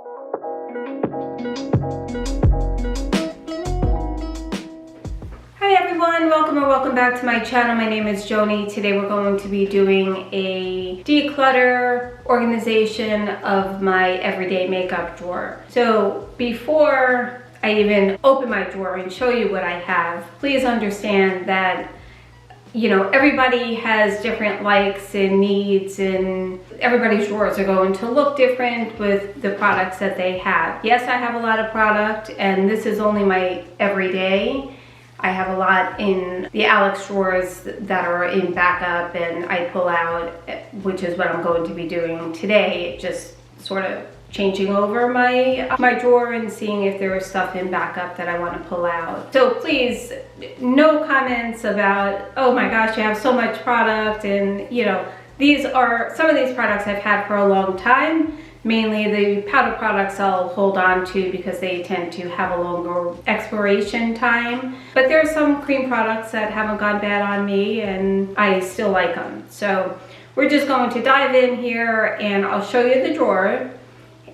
Hi everyone, welcome back to my channel. My name is Joni. Today we're going to be doing a declutter organization of my everyday makeup drawer. So before I even open my drawer and show you what I have, please understand that everybody has different likes and needs, and everybody's drawers are going to look different with the products that they have. Yes, I have a lot of product, and this is only my everyday. I have a lot in the Alex drawers that are in backup and I pull out, which is what I'm going to be doing today. Just sort of changing over my drawer and seeing if there is stuff in backup that I want to pull out. So please, no comments about, oh my gosh, you have so much product, and these are some of these products I've had for a long time. Mainly the powder products I'll hold on to because they tend to have a longer expiration time. But there are some cream products that haven't gone bad on me and I still like them. So we're just going to dive in here and I'll show you the drawer.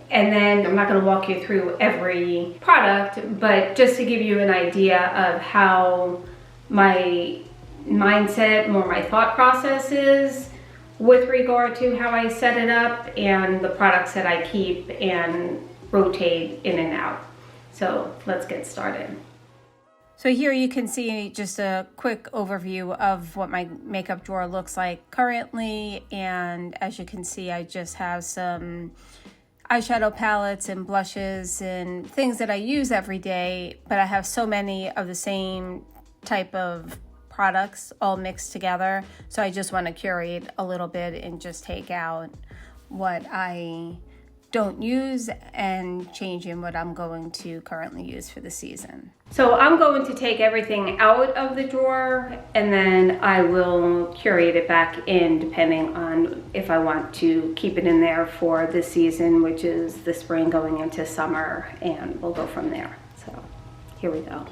And then I'm not going to walk you through every product, but just to give you an idea of how my mindset, more my thought process is with regard to how I set it up and the products that I keep and rotate in and out. So let's get started. So here you can see just a quick overview of what my makeup drawer looks like currently. And as you can see, I just have some eyeshadow palettes and blushes and things that I use every day, but I have so many of the same type of products all mixed together. So I just want to curate a little bit and just take out what I don't use and change in what I'm going to currently use for the season. So I'm going to take everything out of the drawer and then I will curate it back in depending on if I want to keep it in there for the season, which is the spring going into summer, and we'll go from there. So here we go.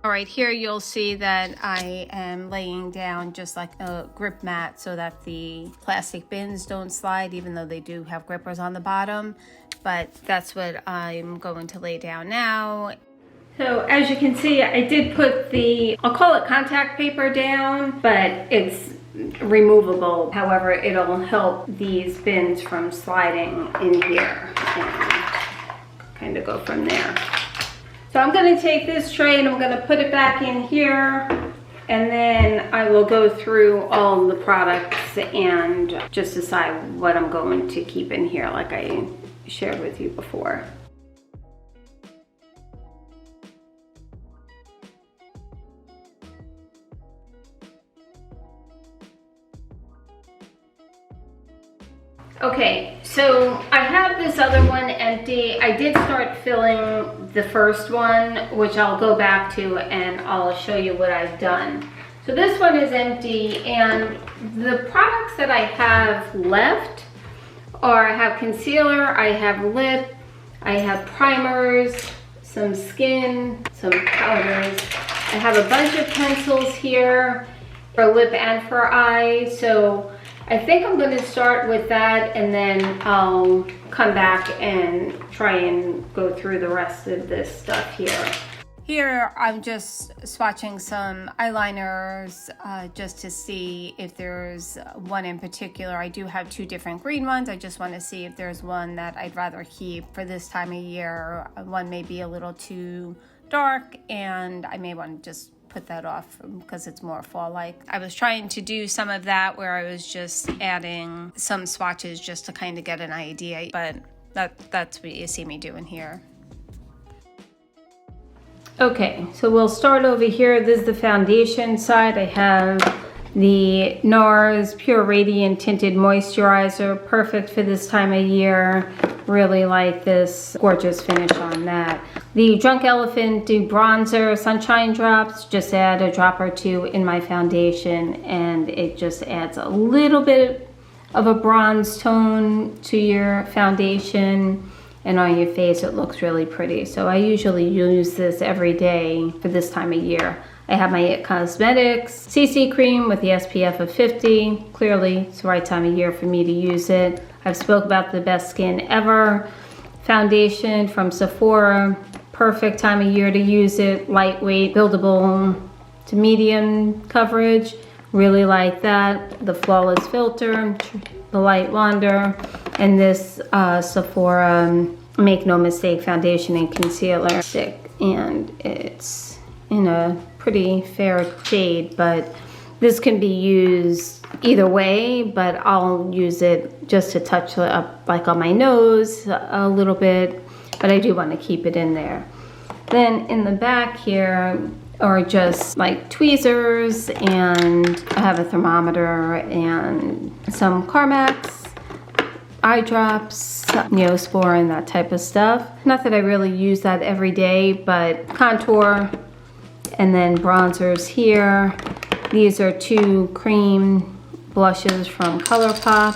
All right, here you'll see that I am laying down just like a grip mat so that the plastic bins don't slide, even though they do have grippers on the bottom. But that's what I'm going to lay down now. So as you can see, I did put I'll call it contact paper down, but it's removable. However, it'll help these bins from sliding in here and kind of go from there. So I'm going to take this tray and I'm going to put it back in here, and then I will go through all the products and just decide what I'm going to keep in here like I shared with you before. Okay, so I have this other one empty. I did start filling the first one, which I'll go back to and I'll show you what I've done. So this one is empty, and the products that I have left are, I have concealer, I have lip, I have primers, some skin, some powders. I have a bunch of pencils here for lip and for eye. So I think I'm going to start with that, and then I'll come back and try and go through the rest of this stuff here. Here I'm just swatching some eyeliners just to see if there's one in particular. I do have two different green ones. I just want to see if there's one that I'd rather keep for this time of year. One may be a little too dark and I may want to just put that off because it's more fall-like. I was trying to do some of that where I was just adding some swatches just to kind of get an idea, but that's what you see me doing here. Okay, so we'll start over here. This is the foundation side. I have the Nars Pure Radiant Tinted Moisturizer, perfect for this time of year. Really like this gorgeous finish on that. The Drunk Elephant Dew Bronzer Sunshine Drops, just add a drop or two in my foundation and it just adds a little bit of a bronze tone to your foundation, and on your face it looks really pretty. So I usually use this every day for this time of year. I have my IT Cosmetics CC cream with the SPF of 50. Clearly, it's the right time of year for me to use it. I've spoke about the best skin ever foundation from Sephora. Perfect time of year to use it. Lightweight, buildable to medium coverage. Really like that. The Flawless Filter, the Light Launder, and this Sephora Make No Mistake foundation and concealer stick. And it's in a pretty fair shade, but this can be used either way, but I'll use it just to touch it up like on my nose a little bit, but I do want to keep it in there. Then in the back here are just like tweezers, and I have a thermometer and some Carmex, eye drops, Neosporin, that type of stuff. Not that I really use that every day, but contour, and then bronzers here. These are 2 cream blushes from ColourPop,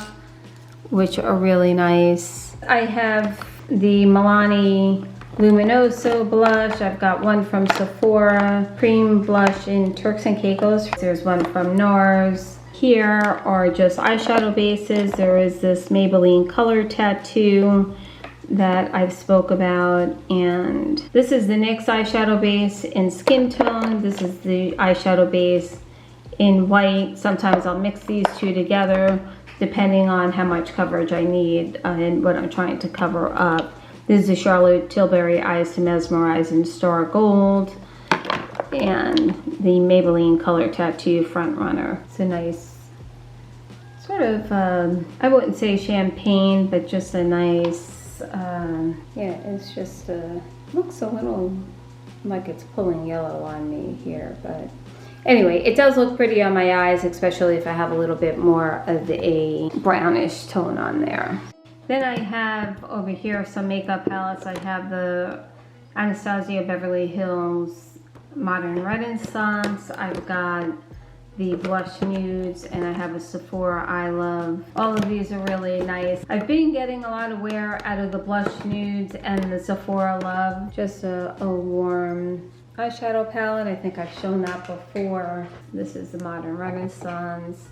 which are really nice. I have the Milani Luminoso blush. I've got one from Sephora, cream blush in Turks and Caicos. There's one from Nars. Here are just eyeshadow bases. There is this Maybelline Color Tattoo that I've spoke about, and this is the NYX eyeshadow base in Skin Tone. This is the eyeshadow base in white. Sometimes I'll mix these two together depending on how much coverage I need and what I'm trying to cover up. This is the Charlotte Tilbury Eyes to Mesmerize in Star Gold, and the Maybelline Color Tattoo Front Runner. It's a nice sort of, I wouldn't say champagne, but just a nice, yeah, it's just, looks a little like it's pulling yellow on me here, but anyway, it does look pretty on my eyes, especially if I have a little bit more of a brownish tone on there. Then I have over here some makeup palettes. I have the Anastasia Beverly Hills Modern Renaissance. I've got the Blush Nudes, and I have a Sephora I Love. All of these are really nice. I've been getting a lot of wear out of the Blush Nudes and the Sephora Love. Just a warm eyeshadow palette. I think I've shown that before. This is the Modern Renaissance.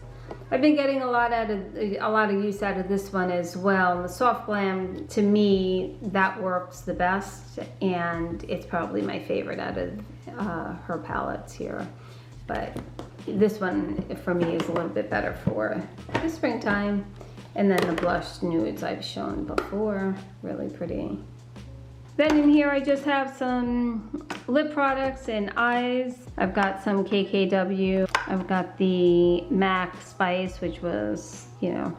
I've been getting a lot of use out of this one as well. The Soft Glam, to me, that works the best, and it's probably my favorite out of her palettes here. But this one for me is a little bit better for the springtime. And then the Blush Nudes I've shown before, really pretty. Then in here I just have some lip products and eyes. I've got some KKW. I've got the MAC Spice, which was, you know,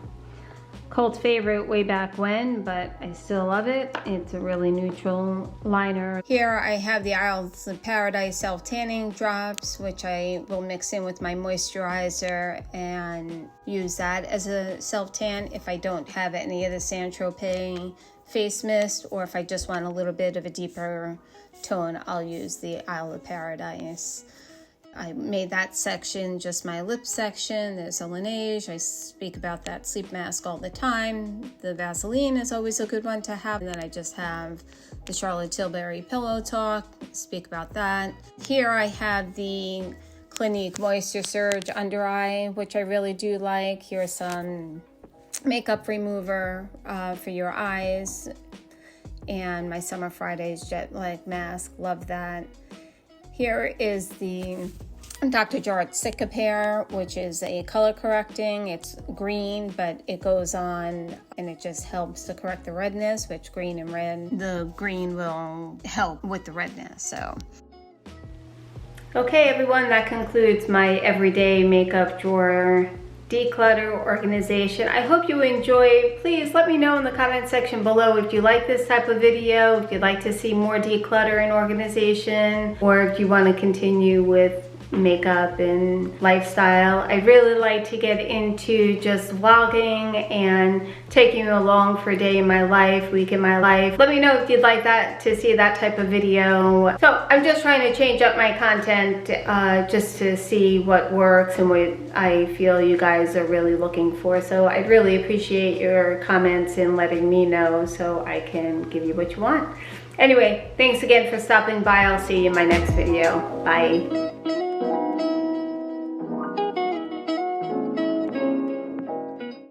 cult favorite way back when, but I still love it. It's a really neutral liner. Here I have the Isles of Paradise Self Tanning Drops, which I will mix in with my moisturizer and use that as a self tan if I don't have any of the Saint Tropez face mist, or if I just want a little bit of a deeper tone, I'll use the Isle of Paradise. I made that section just my lip section. There's a Laneige. I speak about that sleep mask all the time. The Vaseline is always a good one to have. And then I just have the Charlotte Tilbury Pillow Talk. Speak about that. Here I have the Clinique Moisture Surge Under Eye, which I really do like. Here's some makeup remover for your eyes, and my Summer Fridays Jet Lag Mask. Love that. Here is the Dr. Jart Cicapair, which is a color correcting. It's green, but it goes on and it just helps to correct the redness, which green and red, the green will help with the redness. So okay everyone, that concludes my everyday makeup drawer declutter organization. I hope you enjoy. Please let me know in the comment section below if you like this type of video, if you'd like to see more declutter and organization, or if you want to continue with makeup and lifestyle. I really like to get into just vlogging and taking you along for a day in my life, week in my life. Let me know if you'd like that, to see that type of video. So I'm just trying to change up my content just to see what works and what I feel you guys are really looking for. So I'd really appreciate your comments and letting me know so I can give you what you want. Anyway, thanks again for stopping by. I'll see you in my next video. Bye.